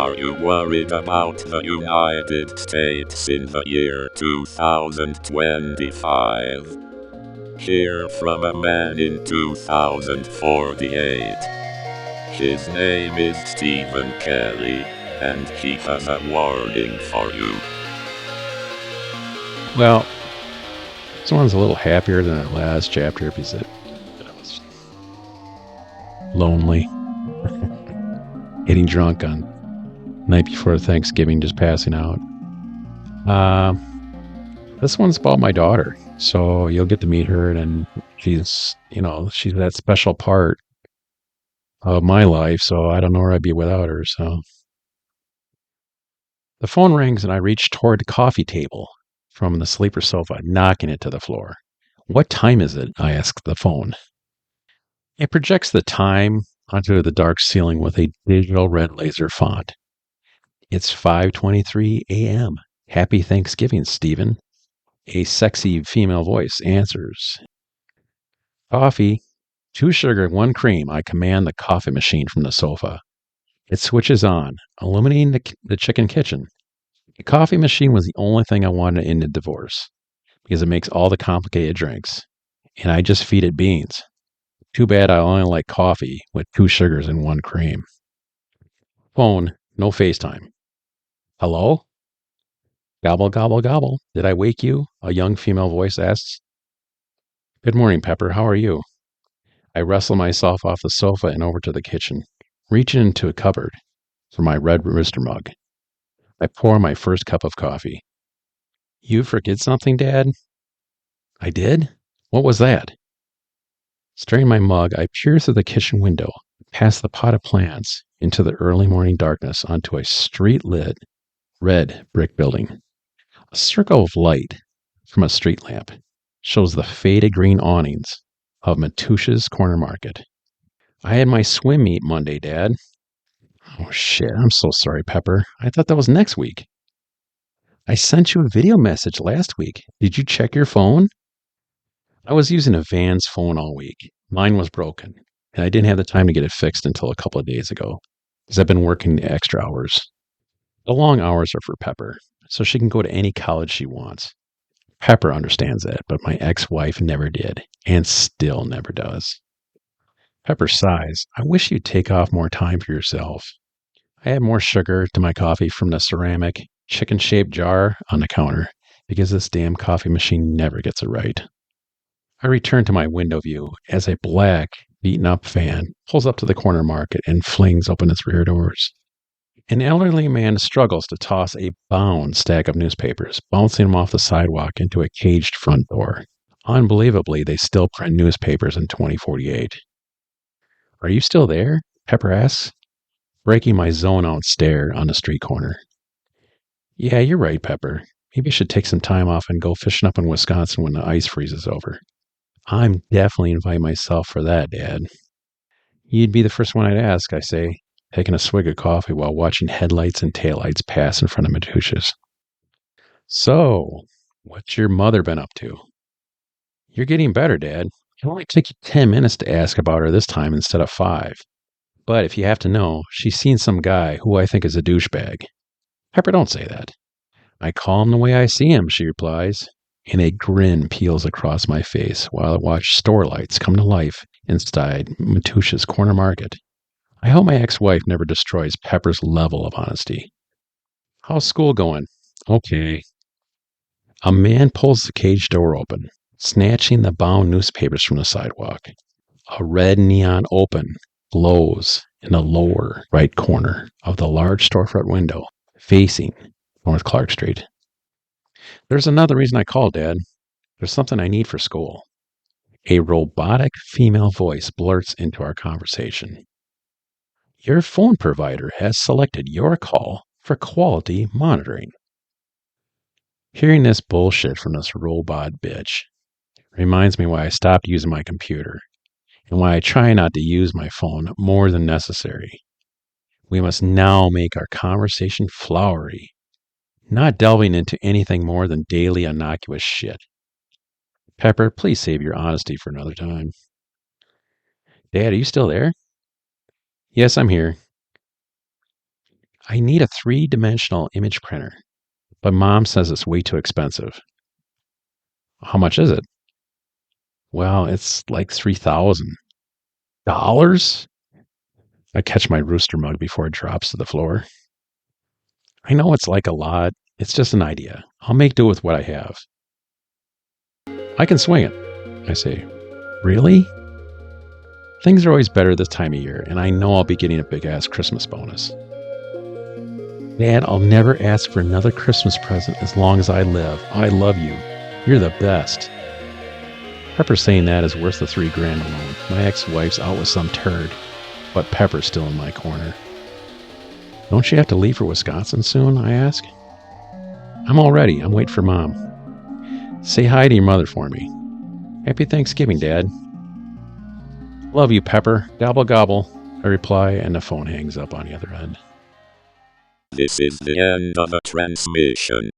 Are you worried about the United States in the year 2025? Hear from a man in 2048. His name is Stephen Kelly, and he has a warning for you. Well, this one's a little happier than the last chapter because it was lonely. Getting drunk on night before Thanksgiving, just passing out. This one's about my daughter, so you'll get to meet her, and she's that special part of my life, so I don't know where I'd be without her. So the phone rings, and I reach toward the coffee table from the sleeper sofa, knocking it to the floor. What time is it? I ask the phone. It projects the time onto the dark ceiling with a digital red laser font. It's 5:23 a.m. Happy Thanksgiving, Stephen. A sexy female voice answers. Coffee, 2 sugar, 1 cream. I command the coffee machine from the sofa. It switches on, illuminating the chicken kitchen. The coffee machine was the only thing I wanted in the divorce because it makes all the complicated drinks, and I just feed it beans. Too bad I only like coffee with 2 sugars and 1 cream. Phone, no FaceTime. Hello? Gobble, gobble, gobble. Did I wake you? A young female voice asks. Good morning, Pepper. How are you? I wrestle myself off the sofa and over to the kitchen, reaching into a cupboard for my red rooster mug. I pour my first cup of coffee. You forget something, Dad? I did? What was that? Stirring my mug, I peer through the kitchen window, past the pot of plants, into the early morning darkness onto a street-lit, red brick building. A circle of light from a street lamp shows the faded green awnings of Matusha's Corner Market. I had my swim meet Monday, Dad. Oh, shit. I'm so sorry, Pepper. I thought that was next week. I sent you a video message last week. Did you check your phone? I was using a Van's phone all week. Mine was broken, and I didn't have the time to get it fixed until a couple of days ago because I've been working the extra hours. The long hours are for Pepper, so she can go to any college she wants. Pepper understands that, but my ex-wife never did, and still never does. Pepper sighs. I wish you'd take off more time for yourself. I add more sugar to my coffee from the ceramic, chicken-shaped jar on the counter because this damn coffee machine never gets it right. I return to my window view as a black, beaten-up van pulls up to the corner market and flings open its rear doors. An elderly man struggles to toss a bound stack of newspapers, bouncing them off the sidewalk into a caged front door. Unbelievably, they still print newspapers in 2048. Are you still there? Pepper asks, breaking my zone-out stare on the street corner. Yeah, you're right, Pepper. Maybe I should take some time off and go fishing up in Wisconsin when the ice freezes over. I'm definitely inviting myself for that, Dad. You'd be the first one I'd ask, I say, taking a swig of coffee while watching headlights and taillights pass in front of Matusha's. So, what's your mother been up to? You're getting better, Dad. It only took you 10 minutes to ask about her this time instead of 5. But if you have to know, she's seen some guy who I think is a douchebag. Pepper, don't say that. I call him the way I see him, she replies, and a grin peels across my face while I watch store lights come to life inside Matusha's Corner Market. I hope my ex-wife never destroys Pepper's level of honesty. How's school going? Okay. A man pulls the cage door open, snatching the bound newspapers from the sidewalk. A red neon open glows in the lower right corner of the large storefront window facing North Clark Street. There's another reason I called, Dad. There's something I need for school. A robotic female voice blurts into our conversation. Your phone provider has selected your call for quality monitoring. Hearing this bullshit from this robot bitch reminds me why I stopped using my computer and why I try not to use my phone more than necessary. We must now make our conversation flowery, not delving into anything more than daily innocuous shit. Pepper, please save your honesty for another time. Dad, are you still there? Yes, I'm here. I need a 3-dimensional image printer, but Mom says it's way too expensive. How much is it? Well, it's like $3,000. I catch my rooster mug before it drops to the floor. I know it's like a lot. It's just an idea. I'll make do with what I have. I can swing it, I say. Really? Things are always better this time of year, and I know I'll be getting a big-ass Christmas bonus. Dad, I'll never ask for another Christmas present as long as I live. I love you. You're the best. Pepper saying that is worth the $3,000 alone. My ex-wife's out with some turd, but Pepper's still in my corner. Don't you have to leave for Wisconsin soon? I ask. I'm all ready. I'm waiting for Mom. Say hi to your mother for me. Happy Thanksgiving, Dad. Love you, Pepper. Gobble, gobble. I reply, and the phone hangs up on the other end. This is the end of the transmission.